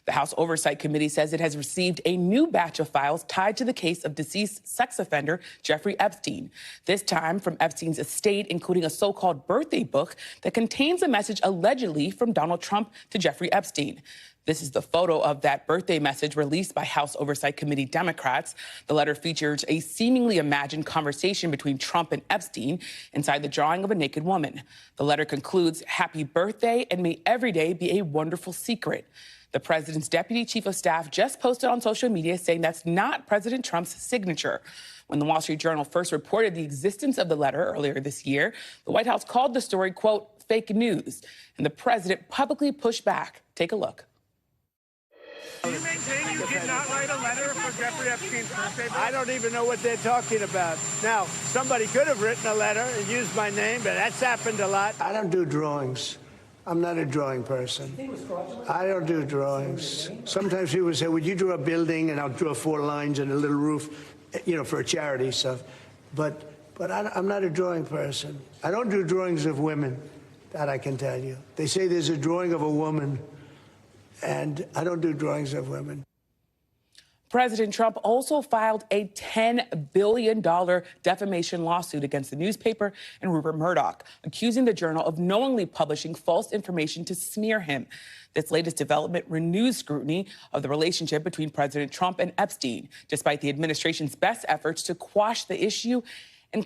The House Oversight Committee says it has received a new batch of files tied to the case of deceased sex offender Jeffrey Epstein, this time from Epstein's estate, including a so-called birthday book that contains a message allegedly from Donald Trump to Jeffrey Epstein. This is the photo of that birthday message released by House Oversight Committee Democrats. The letter features a seemingly imagined conversation between Trump and Epstein inside the drawing of a naked woman. The letter concludes, "Happy birthday, and may every day be a wonderful secret." The president's deputy chief of staff just posted on social media saying that's not President Trump's signature. When the Wall Street Journal first reported the existence of the letter earlier this year, the White House called the story, quote, fake news, and the president publicly pushed back. Take a look. Do you maintain you did not write a letter for Jeffrey Epstein's birthday? I don't even know what they're talking about. Now, somebody could have written a letter and used my name, but that's happened a lot. I don't do drawings. I'm not a drawing person. I don't do drawings. Sometimes people say, would you draw a building? And I'll draw 4 lines and a little roof, you know, for a charity stuff. But I'm not a drawing person. I don't do drawings of women, that I can tell you. They say there's a drawing of a woman, and I don't do drawings of women. President Trump also filed a $10 billion defamation lawsuit against the newspaper and Rupert Murdoch, accusing the Journal of knowingly publishing false information to smear him. This latest development renews scrutiny of the relationship between President Trump and Epstein, despite the administration's best efforts to quash the issue and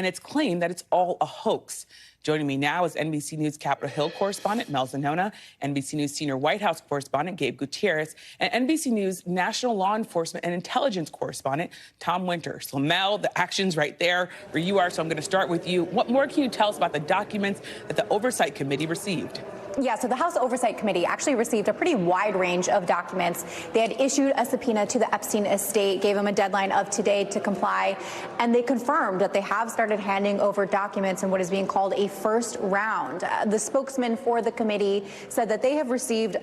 its claim that it's all a hoax. Joining me now is NBC News Capitol Hill correspondent Mel Zanona, NBC News senior White House correspondent Gabe Gutierrez, and NBC News national law enforcement and intelligence correspondent Tom Winter. So Mel, the action's right there where you are, so I'm going to start with you. What more can you tell us about the documents that the Oversight Committee received? Yeah, so the House Oversight Committee actually received a pretty wide range of documents. They had issued a subpoena to the Epstein estate, gave them a deadline of today to comply, and they confirmed that they have started handing over documents in what is being called a first round. The spokesman for the committee said that they have received,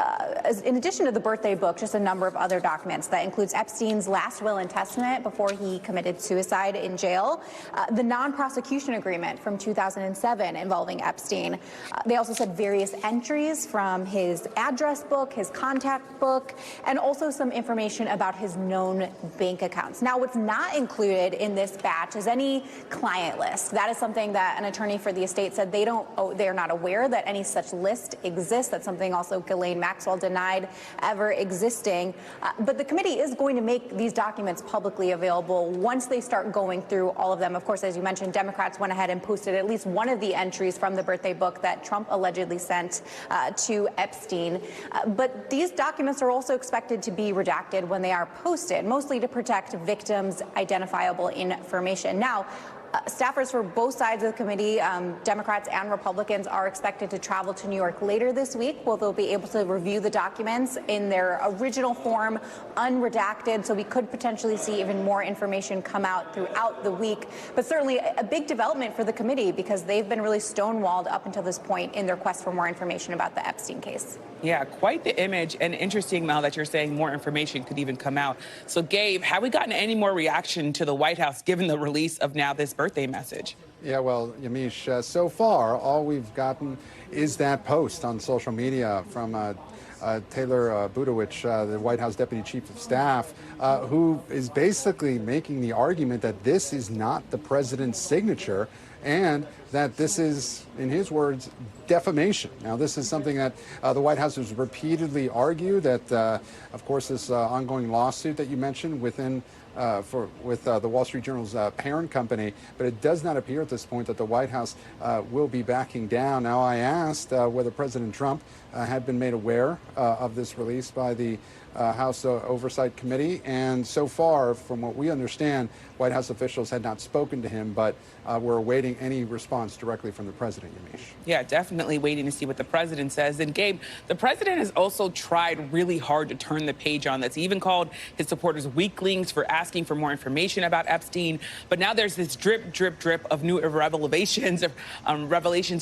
in addition to the birthday book, just a number of other documents. That includes Epstein's last will and testament before he committed suicide in jail, the non-prosecution agreement from 2007 involving Epstein. They also said various entries from his address book, his contact book, and also some information about his known bank accounts. Now, what's not included in this batch is any client list. That is something that an attorney for the estate said they're not aware that any such list exists. That's something also Ghislaine Maxwell denied ever existing. But the committee is going to make these documents publicly available once they start going through all of them. Of course, as you mentioned, Democrats went ahead and posted at least one of the entries from the birthday book that Trump allegedly sent to Epstein. But these documents are also expected to be redacted when they are posted, mostly to protect victims' identifiable information. Now, staffers for both sides of the committee, Democrats and Republicans, are expected to travel to New York later this week, where they'll be able to review the documents in their original form, unredacted, so we could potentially see even more information come out throughout the week. But certainly a big development for the committee, because they've been really stonewalled up until this point in their quest for more information about the Epstein case. Yeah, quite the image, and interesting, Mel, that you're saying more information could even come out. So, Gabe, have we gotten any more reaction to the White House given the release of now this birthday message? Yeah, well, Yamiche, so far, all we've gotten is that post on social media from Taylor Budowich, the White House Deputy Chief of Staff, who is basically making the argument that this is not the president's signature and that this is, in his words, defamation. Now, this is something that the White House has repeatedly argued that, of course, this ongoing lawsuit that you mentioned with the Wall Street Journal's parent company, but it does not appear at this point that the White House will be backing down. Now, I asked whether President Trump had been made aware of this release by the House Oversight Committee, and so far, from what we understand, White House officials had not spoken to him, but we're awaiting any response directly from the president, Yamiche. Yeah, definitely waiting to see what the president says. And Gabe, the president has also tried really hard to turn the page on this. He even called his supporters weaklings for asking for more information about Epstein. But now there's this drip, drip, drip of new revelations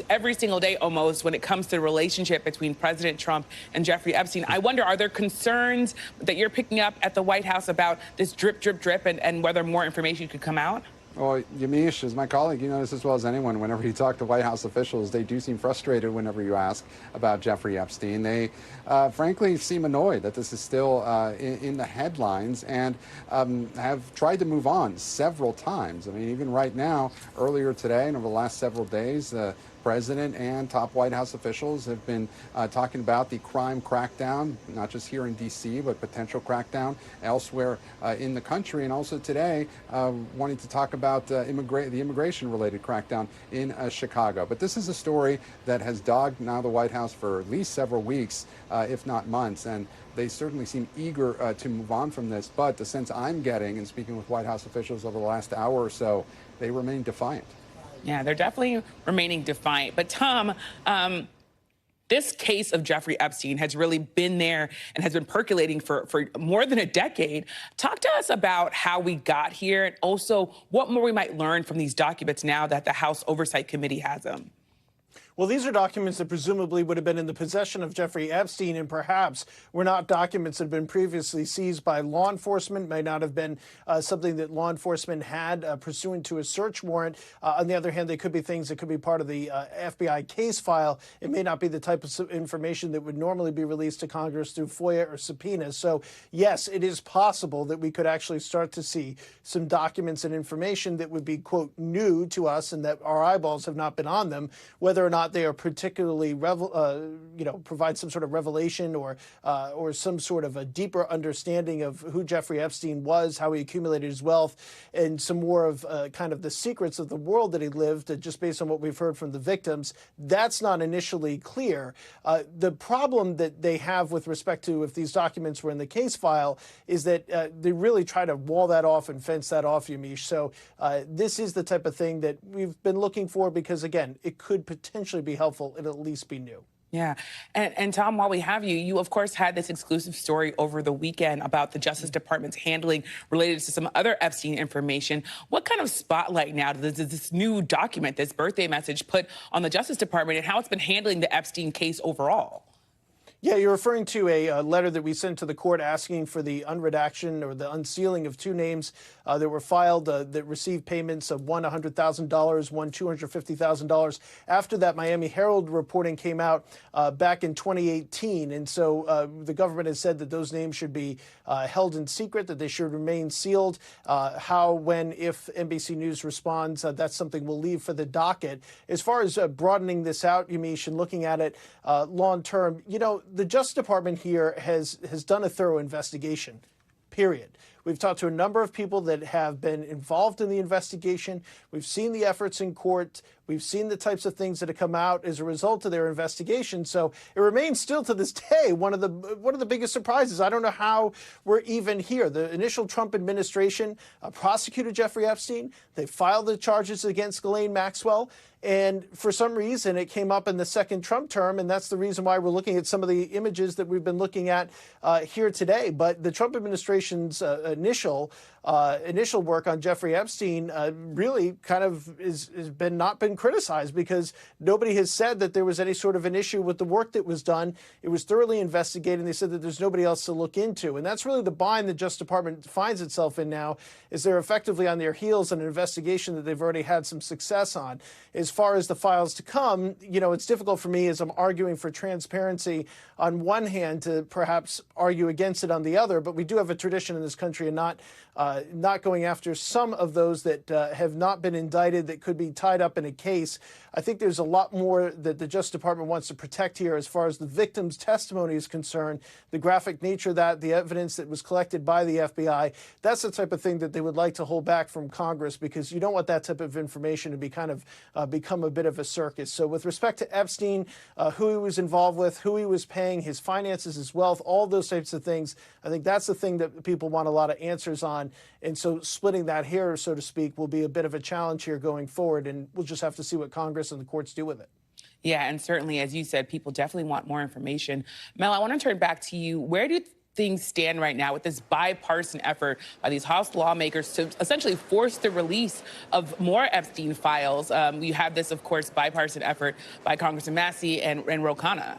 every single day almost when it comes to the relationship between President Trump and Jeffrey Epstein. I wonder, are there concerns that you're picking up at the White House about this drip, drip, drip and whether more information could come out? Well, Yamiche, as my colleague, you know this as well as anyone, whenever you talk to White House officials, they do seem frustrated whenever you ask about Jeffrey Epstein. They, frankly, seem annoyed that this is still in the headlines and have tried to move on several times. I mean, even right now, earlier today and over the last several days, the President and top White House officials have been talking about the crime crackdown, not just here in D.C., but potential crackdown elsewhere in the country. And also today, wanting to talk about the immigration-related crackdown in Chicago. But this is a story that has dogged now the White House for at least several weeks, if not months. And they certainly seem eager to move on from this. But the sense I'm getting, and speaking with White House officials over the last hour or so, they remain defiant. Yeah, they're definitely remaining defiant. But Tom, this case of Jeffrey Epstein has really been there and has been percolating for more than a decade. Talk to us about how we got here and also what more we might learn from these documents now that the House Oversight Committee has them. Well, these are documents that presumably would have been in the possession of Jeffrey Epstein and perhaps were not documents that had been previously seized by law enforcement, may not have been something that law enforcement had pursuant to a search warrant. On the other hand, they could be things that could be part of the FBI case file. It may not be the type of information that would normally be released to Congress through FOIA or subpoenas. So, yes, it is possible that we could actually start to see some documents and information that would be, quote, new to us and that our eyeballs have not been on them, whether or not they are particularly, provide some sort of revelation or some sort of a deeper understanding of who Jeffrey Epstein was, how he accumulated his wealth, and some more of kind of the secrets of the world that he lived, just based on what we've heard from the victims. That's not initially clear. The problem that they have with respect to if these documents were in the case file is that they really try to wall that off and fence that off, Yamiche. So this is the type of thing that we've been looking for because, again, it could potentially be helpful and at least be new. Yeah. And Tom, while we have you, you, of course, had this exclusive story over the weekend about the Justice Department's handling related to some other Epstein information. What kind of spotlight now does this new document, this birthday message, put on the Justice Department and how it's been handling the Epstein case overall? Yeah, you're referring to a letter that we sent to the court asking for the unredaction or the unsealing of two names that were filed that received payments of one $100,000, one $250,000. After that, Miami Herald reporting came out back in 2018. And so the government has said that those names should be held in secret, that they should remain sealed. How, when, if NBC News responds, that's something we'll leave for the docket. As far as broadening this out, Yamiche, and looking at it long term, the Justice Department here has done a thorough investigation, period. We've talked to a number of people that have been involved in the investigation. We've seen the efforts in court. We've seen the types of things that have come out as a result of their investigation. So it remains still to this day one of the biggest surprises. I don't know how we're even here. The initial Trump administration prosecuted Jeffrey Epstein. They filed the charges against Ghislaine Maxwell. And for some reason, it came up in the second Trump term, and that's the reason why we're looking at some of the images that we've been looking at here today. But the Trump administration's initial work on Jeffrey Epstein really kind of has not been criticized because nobody has said that there was any sort of an issue with the work that was done. It was thoroughly investigated, and they said that there's nobody else to look into. And that's really the bind the Justice Department finds itself in now, is they're effectively on their heels in an investigation that they've already had some success on. As far as the files to come, it's difficult for me as I'm arguing for transparency on one hand to perhaps argue against it on the other, but we do have a tradition in this country of not going after some of those that have not been indicted that could be tied up in a case. I think there's a lot more that the Justice Department wants to protect here as far as the victim's testimony is concerned, the graphic nature of that, the evidence that was collected by the FBI. That's the type of thing that they would like to hold back from Congress because you don't want that type of information to be kind of become a bit of a circus. So with respect to Epstein, who he was involved with, who he was paying, his finances, his wealth, all those types of things, I think that's the thing that people want a lot of answers on. And so splitting that hair, so to speak, will be a bit of a challenge here going forward. And we'll just have to see what Congress and the courts do with it. Yeah, and certainly, as you said, people definitely want more information. Mel, I want to turn back to you. Where do things stand right now with this bipartisan effort by these House lawmakers to essentially force the release of more Epstein files? You have this, of course, bipartisan effort by Congressman Massey and Ro Khanna.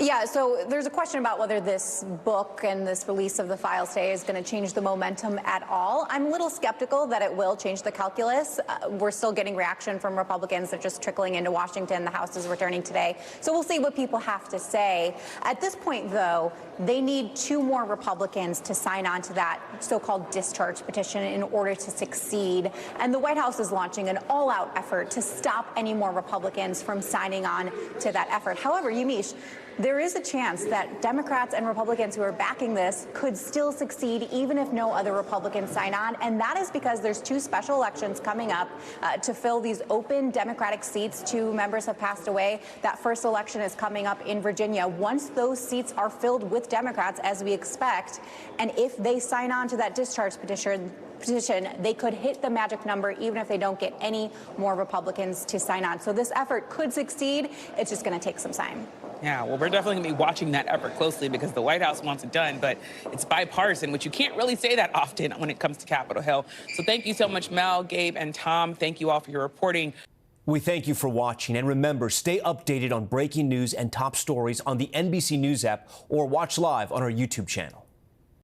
Yeah, so there's a question about whether this book and this release of the files today is going to change the momentum at all. I'm a little skeptical that it will change the calculus. We're still getting reaction from Republicans. They're just trickling into Washington. The House is returning today. So we'll see what people have to say. At this point, though, they need 2 more Republicans to sign on to that so-called discharge petition in order to succeed. And the White House is launching an all-out effort to stop any more Republicans from signing on to that effort. However, Yamiche, there is a chance that Democrats and Republicans who are backing this could still succeed even if no other Republicans sign on. And that is because there's 2 special elections coming up to fill these open Democratic seats. 2 members have passed away. That first election is coming up in Virginia. Once those seats are filled with Democrats, as we expect, and if they sign on to that discharge petition, they could hit the magic number even if they don't get any more Republicans to sign on. So this effort could succeed. It's just going to take some time. Yeah, well, we're definitely going to be watching that effort closely because the White House wants it done, but it's bipartisan, which you can't really say that often when it comes to Capitol Hill. So thank you so much, Mel, Gabe, and Tom. Thank you all for your reporting. We thank you for watching. And remember, stay updated on breaking news and top stories on the NBC News app or watch live on our YouTube channel.